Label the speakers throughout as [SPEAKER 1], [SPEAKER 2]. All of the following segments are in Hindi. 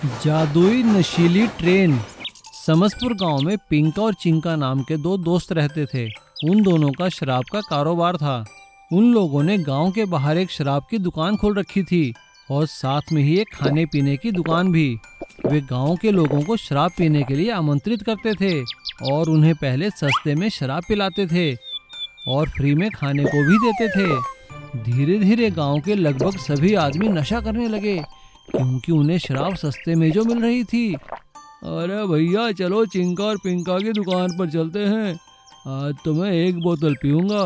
[SPEAKER 1] जादुई नशीली ट्रेन। समसपुर गांव में पिंका और चिंका नाम के दो दोस्त रहते थे। उन दोनों का शराब का कारोबार था। उन लोगों ने गांव के बाहर एक शराब की दुकान खोल रखी थी और साथ में ही एक खाने पीने की दुकान भी। वे गांव के लोगों को शराब पीने के लिए आमंत्रित करते थे और उन्हें पहले सस्ते में शराब पिलाते थे और फ्री में खाने को भी देते थे। धीरे धीरे गांव के लगभग सभी आदमी नशा करने लगे क्योंकि उन्हें शराब सस्ते में जो मिल रही थी। अरे भैया चलो चिंका और पिंका की दुकान पर चलते हैं, आज तो मैं एक बोतल पीऊंगा।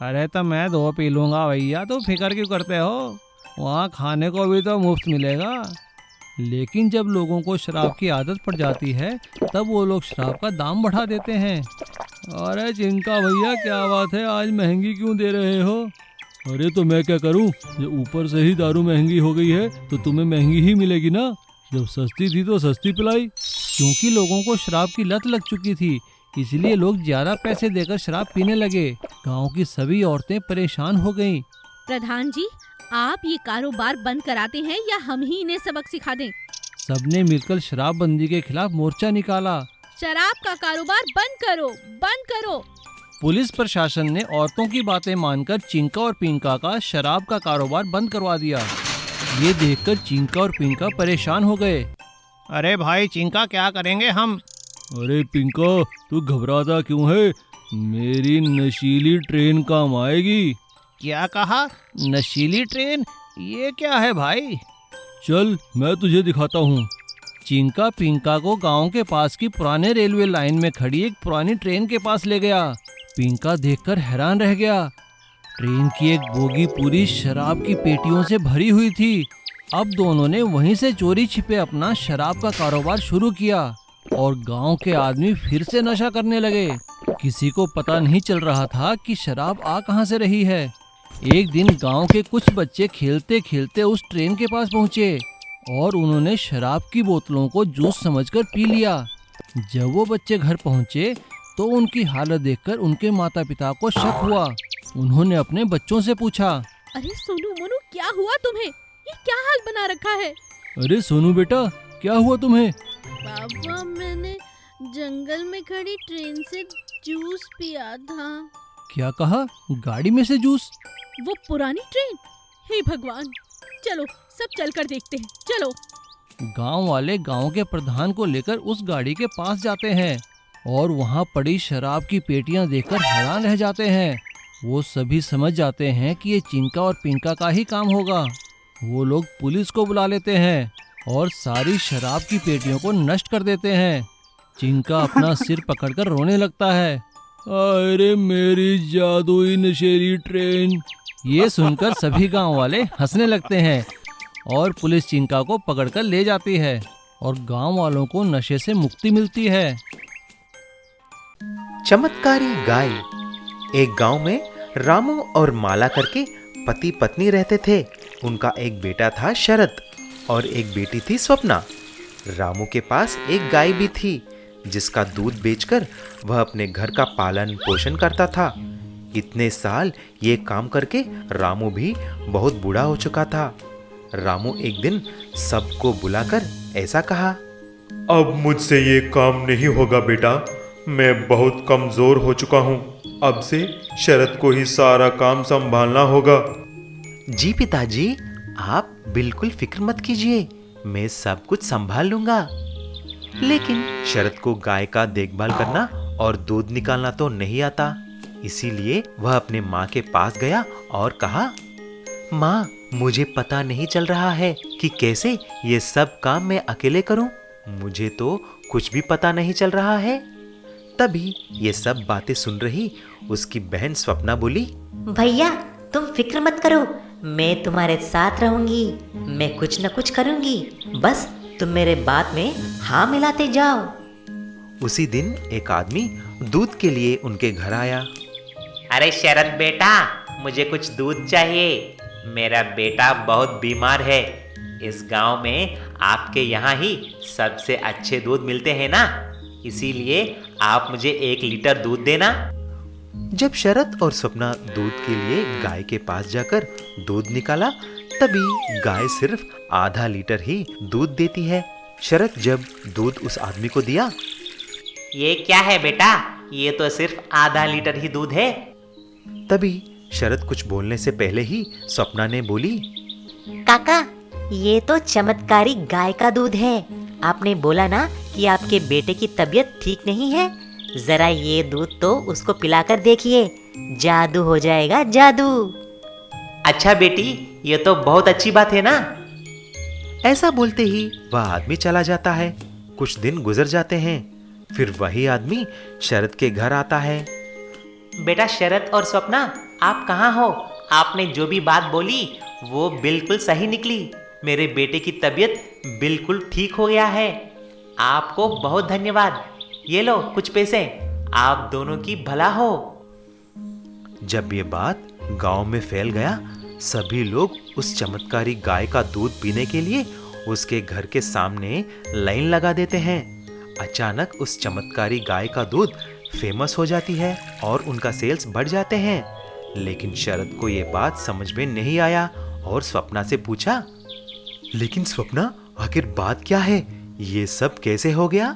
[SPEAKER 1] अरे तो मैं दो पी लूंगा भैया, तो फिक्र क्यों करते हो, वहाँ खाने को भी तो मुफ्त मिलेगा। लेकिन जब लोगों को शराब की आदत पड़ जाती है तब वो लोग शराब का दाम बढ़ा देते हैं। अरे चिंका भैया क्या बात है, आज महंगी क्यों दे रहे हो? अरे तो मैं क्या करूं, जब ऊपर से ही दारू महंगी हो गई है तो तुम्हें महंगी ही मिलेगी ना। जब सस्ती थी तो सस्ती पिलाई। क्योंकि लोगों को शराब की लत लग चुकी थी इसलिए लोग ज्यादा पैसे देकर शराब पीने लगे। गांव की सभी औरतें परेशान हो गईं।
[SPEAKER 2] प्रधान जी, आप ये कारोबार बंद कराते हैं या हम ही इन्हें सबक सिखा दें?
[SPEAKER 1] सबने मिलकर शराबबंदी के खिलाफ मोर्चा निकाला।
[SPEAKER 2] शराब का कारोबार बंद करो, बंद करो।
[SPEAKER 1] पुलिस प्रशासन ने औरतों की बातें मानकर चिंका और पिंका का शराब का कारोबार बंद करवा दिया। ये देखकर चिंका और पिंका परेशान हो गए। अरे भाई चिंका क्या करेंगे हम? अरे पिंका तू घबराता क्यों है, मेरी नशीली ट्रेन काम आएगी। क्या कहा? नशीली ट्रेन? ये क्या है भाई? चल मैं तुझे दिखाता हूँ। चिंका पिंका को गांव के पास की पुराने रेलवे लाइन में खड़ी एक पुरानी ट्रेन के पास ले गया। पिंका देखकर हैरान रह गया। ट्रेन की एक बोगी पूरी शराब की पेटियों से भरी हुई थी। अब दोनों ने वहीं से चोरी छिपे अपना शराब का कारोबार शुरू किया और गांव के आदमी फिर से नशा करने लगे। किसी को पता नहीं चल रहा था कि शराब आ कहां से रही है। एक दिन गांव के कुछ बच्चे खेलते खेलते उस ट्रेन के पास पहुंचे और उन्होंने शराब की बोतलों को जूस समझकर पी लिया। जब वो बच्चे घर पहुंचे तो उनकी हालत देखकर उनके माता पिता को शक हुआ। उन्होंने अपने बच्चों से पूछा,
[SPEAKER 2] अरे सोनू मोनू क्या हुआ तुम्हें, ये क्या हाल बना रखा है?
[SPEAKER 1] अरे सोनू बेटा क्या हुआ तुम्हें?
[SPEAKER 2] पापा मैंने जंगल में खड़ी ट्रेन से जूस पिया था।
[SPEAKER 1] क्या कहा? गाड़ी में से जूस?
[SPEAKER 2] वो पुरानी ट्रेन? हे भगवान, चलो सब चलकर देखते हैं, चलो।
[SPEAKER 1] गांव वाले गांव के प्रधान को लेकर उस गाड़ी के पास जाते हैं और वहां पड़ी शराब की पेटियां देखकर हैरान रह जाते हैं। वो सभी समझ जाते हैं कि ये चिंका और पिंका का ही काम होगा। वो लोग पुलिस को बुला लेते हैं और सारी शराब की पेटियों को नष्ट कर देते हैं। चिंका अपना सिर पकड़कर रोने लगता है। अरे मेरी जादुई नशीली ट्रेन। ये सुनकर सभी गांव वाले हंसने लगते हैं और पुलिस चिंका को पकड़कर ले जाती है और गांव वालों को नशे से मुक्ति मिलती है।
[SPEAKER 3] चमत्कारी गाय। एक गांव में रामू और माला करके पति पत्नी रहते थे। उनका एक बेटा था शरद और एक बेटी थी स्वप्ना। रामू के पास एक गाय भी थी जिसका दूध बेचकर वह अपने घर का पालन पोषण करता था। इतने साल ये काम करके रामू भी बहुत बूढ़ा हो चुका था। रामू एक दिन सबको बुलाकर ऐसा कहा,
[SPEAKER 4] अब मुझसे ये काम नहीं होगा बेटा, मैं बहुत कमजोर हो चुका हूँ। अब से शरद को ही सारा काम संभालना होगा।
[SPEAKER 3] जी पिताजी, आप बिल्कुल फिक्र मत कीजिए, मैं सब कुछ संभाल लूंगा। लेकिन शरद को गाय का देखभाल करना और दूध निकालना तो नहीं आता। इसीलिए वह अपने माँ के पास गया और कहा, माँ मुझे पता नहीं चल रहा है कि कैसे ये सब काम मैं अकेले करूं। मुझे तो कुछ भी पता नहीं चल रहा है। तभी ये सब बातें सुन रही उसकी बहन स्वप्ना बोली,
[SPEAKER 5] भैया तुम फिक्र मत करो, मैं तुम्हारे साथ रहूंगी। मैं कुछ न कुछ करूंगी, बस तुम मेरे बात में हाँ मिलाते जाओ।
[SPEAKER 3] उसी दिन एक आदमी दूध के लिए उनके घर आया।
[SPEAKER 6] अरे शरद बेटा, मुझे कुछ दूध चाहिए। मेरा बेटा बहुत बीमार है। इस गांव में आपके यहाँ ही सबसे अच्छे दूध मिलते हैं ना, इसीलिए आप मुझे 1 लीटर दूध देना।
[SPEAKER 3] जब शरद और स्वप्ना दूध के लिए गाय के पास जाकर दूध निकाला तभी गाय सिर्फ आधा लीटर ही दूध देती है। शरद जब दूध उस आदमी को दिया,
[SPEAKER 6] ये क्या है बेटा? ये तो सिर्फ आधा लीटर ही दूध है।
[SPEAKER 3] तभी शरद कुछ बोलने से पहले ही स्वप्ना ने बोली,
[SPEAKER 5] काका, ये तो चमत्कारी गाय का दूध है। आपने बोला ना कि आपके बेटे की तबीयत ठीक नहीं है, जरा ये दूध तो उसको पिलाकर देखिए, जादू हो जाएगा, जादू।
[SPEAKER 6] अच्छा बेटी, ये तो बहुत अच्छी बात है ना।
[SPEAKER 3] ऐसा बोलते ही वह आदमी चला जाता है। कुछ दिन गुजर जाते हैं, फिर वही आदमी शरद के घर आता है।
[SPEAKER 6] बेटा शरद और स्वप्ना, आप कहाँ हो? आपने जो भी बात बोली वो बिल्कुल सही निकली। मेरे बेटे की तबीयत बिल्कुल ठीक हो गया है। आपको बहुत धन्यवाद। ये लो कुछ पैसे, आप दोनों की भला हो।
[SPEAKER 3] जब ये बात गांव में फैल गया, सभी लोग उस चमत्कारी गाय का दूध पीने के लिए उसके घर के सामने लाइन लगा देते हैं। अचानक उस चमत्कारी गाय का दूध फेमस हो जाती है और उनका सेल्स बढ़ जाते हैं। लेकिन शरद को ये बात समझ में नहीं आया और स्वप्ना से पूछा, लेकिन स्वप्ना, आखिर बात क्या है? ये सब कैसे हो गया?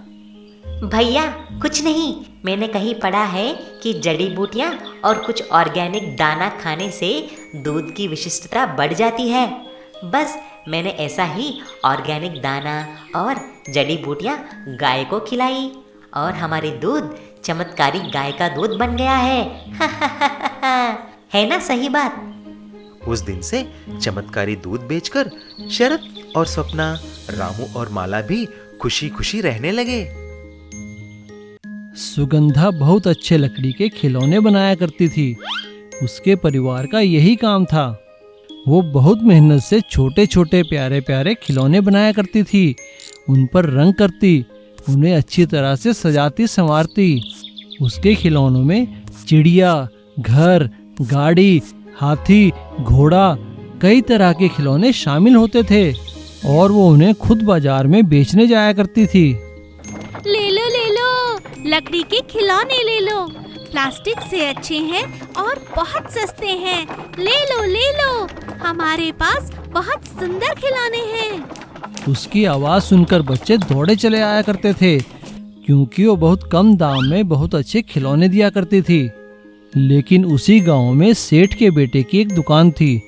[SPEAKER 5] भैया कुछ नहीं, मैंने कहीं पढ़ा है कि जड़ी बूटियां और कुछ ऑर्गेनिक दाना खाने से दूध की विशिष्टता बढ़ जाती है। बस मैंने ऐसा ही ऑर्गेनिक दाना और जड़ी बूटियां गाय को खिलाई और हमारी दूध चमत्कारी गाय का दूध बन गया है। है ना सही बात?
[SPEAKER 3] उस दिन से चमत्कारी दूध बेचकर शरद और स्वप्ना, रामू और माला भी खुशी खुशी रहने लगे।
[SPEAKER 1] सुगंधा बहुत अच्छे लकड़ी के खिलौने बनाया करती थी। उसके परिवार का यही काम था। वो बहुत मेहनत से छोटे छोटे प्यारे प्यारे खिलौने बनाया करती थी। उन पर रंग करती, उन्हें अच्छी तरह से सजाती संवारती। उसके खिलौनों में चिड़िया, घर, गाड़ी, हाथी, घोड़ा, कई तरह के खिलौने शामिल होते थे और वो उन्हें खुद बाजार में बेचने जाया करती थी।
[SPEAKER 2] ले लो लकड़ी के खिलौने ले लो, प्लास्टिक से अच्छे हैं और बहुत सस्ते हैं। ले लो, हमारे पास बहुत सुंदर खिलौने हैं।
[SPEAKER 1] उसकी आवाज़ सुनकर बच्चे दौड़े चले आया करते थे, क्योंकि वो बहुत कम दाम में बहुत अच्छे खिलौने दिया करती थी। लेकिन उसी गांव में सेठ के बेटे की एक दुकान थी,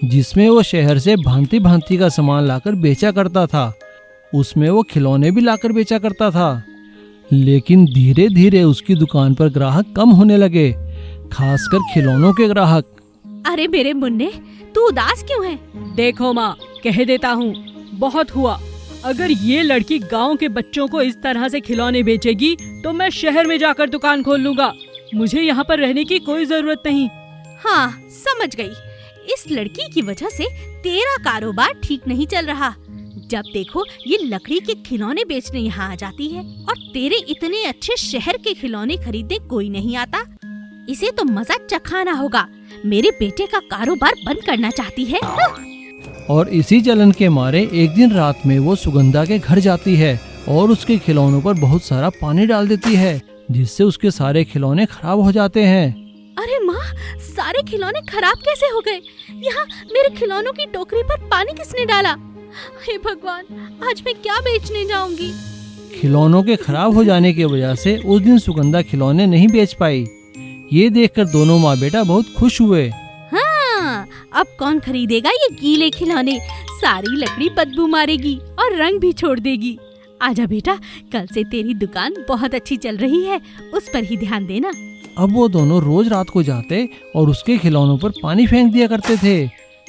[SPEAKER 1] जिसमें वो शहर से भांति भांति का सामान लाकर बेचा करता था। उसमें वो खिलौने भी लाकर बेचा करता था। लेकिन धीरे धीरे उसकी दुकान पर ग्राहक कम होने लगे, खासकर खिलौनों के ग्राहक।
[SPEAKER 2] अरे मेरे मुन्ने, तू उदास क्यों है?
[SPEAKER 7] देखो माँ, कह देता हूँ, बहुत हुआ। अगर ये लड़की गांव के बच्चों को इस तरह से खिलौने बेचेगी तो मैं शहर में जाकर दुकान खोल लूंगा। मुझे यहाँ पर रहने की कोई जरूरत नहीं।
[SPEAKER 2] हाँ, समझ गई। इस लड़की की वजह से तेरा कारोबार ठीक नहीं चल रहा। जब देखो ये लकड़ी के खिलौने बेचने यहाँ आ जाती है और तेरे इतने अच्छे शहर के खिलौने खरीदने कोई नहीं आता। इसे तो मजा चखाना होगा। मेरे बेटे का कारोबार बंद करना चाहती है।
[SPEAKER 1] और इसी जलन के मारे एक दिन रात में वो सुगंधा के घर जाती है और उसके खिलौनों पर बहुत सारा पानी डाल देती है, जिससे उसके सारे खिलौने खराब हो जाते हैं।
[SPEAKER 2] अरे माँ, सारे खिलौने खराब कैसे हो गए? यहाँ मेरे खिलौनों की टोकरी पर पानी किसने डाला? हे भगवान, आज मैं क्या बेचने जाऊंगी?
[SPEAKER 1] खिलौनों के खराब हो जाने की वजह से उस दिन सुगंधा खिलौने नहीं बेच पाई। ये देखकर दोनों माँ बेटा बहुत खुश हुए।
[SPEAKER 2] हाँ, अब कौन खरीदेगा ये गीले खिलौने? सारी लकड़ी बदबू मारेगी और रंग भी छोड़ देगी। आजा बेटा, कल से तेरी दुकान बहुत अच्छी चल रही है, उस पर ही ध्यान देना।
[SPEAKER 1] अब वो दोनों रोज रात को जाते और उसके खिलौनों पर पानी फेंक दिया करते थे,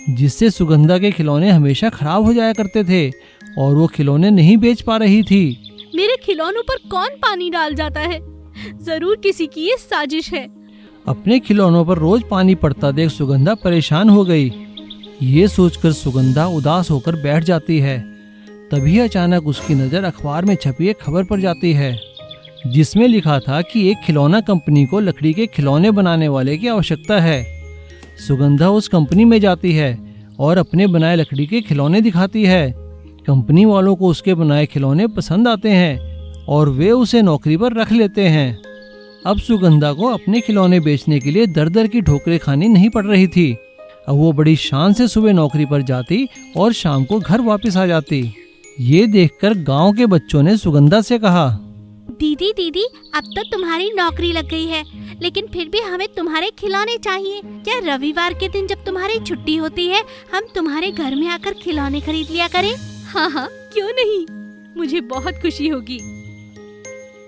[SPEAKER 1] जिससे सुगंधा के खिलौने हमेशा खराब हो जाया करते थे और वो खिलौने नहीं बेच पा रही थी।
[SPEAKER 2] मेरे खिलौनों पर कौन पानी डाल जाता है? जरूर किसी की ये साजिश है।
[SPEAKER 1] अपने खिलौनों पर रोज पानी पड़ता देख सुगंधा परेशान हो गई। ये सोचकर सुगंधा उदास होकर बैठ जाती है। तभी अचानक उसकी नज़र अखबार में छपी एक खबर पर जाती है, जिसमें लिखा था कि एक खिलौना कंपनी को लकड़ी के खिलौने बनाने वाले की आवश्यकता है। सुगंधा उस कंपनी में जाती है और अपने बनाए लकड़ी के खिलौने दिखाती है। कंपनी वालों को उसके बनाए खिलौने पसंद आते हैं और वे उसे नौकरी पर रख लेते हैं। अब सुगंधा को अपने खिलौने बेचने के लिए दर दर की ठोकरें खानी नहीं पड़ रही थी। अब वो बड़ी शान से सुबह नौकरी पर जाती और शाम को घर वापस आ जाती। ये देखकर गांव के बच्चों ने सुगंधा से कहा,
[SPEAKER 2] दीदी दीदी, अब तो तुम्हारी नौकरी लग गई है, लेकिन फिर भी हमें तुम्हारे खिलौने चाहिए। क्या रविवार के दिन जब तुम्हारी छुट्टी होती है हम तुम्हारे घर में आकर खिलौने खरीद लिया करें? हाँ हाँ, क्यों नहीं, मुझे बहुत खुशी होगी।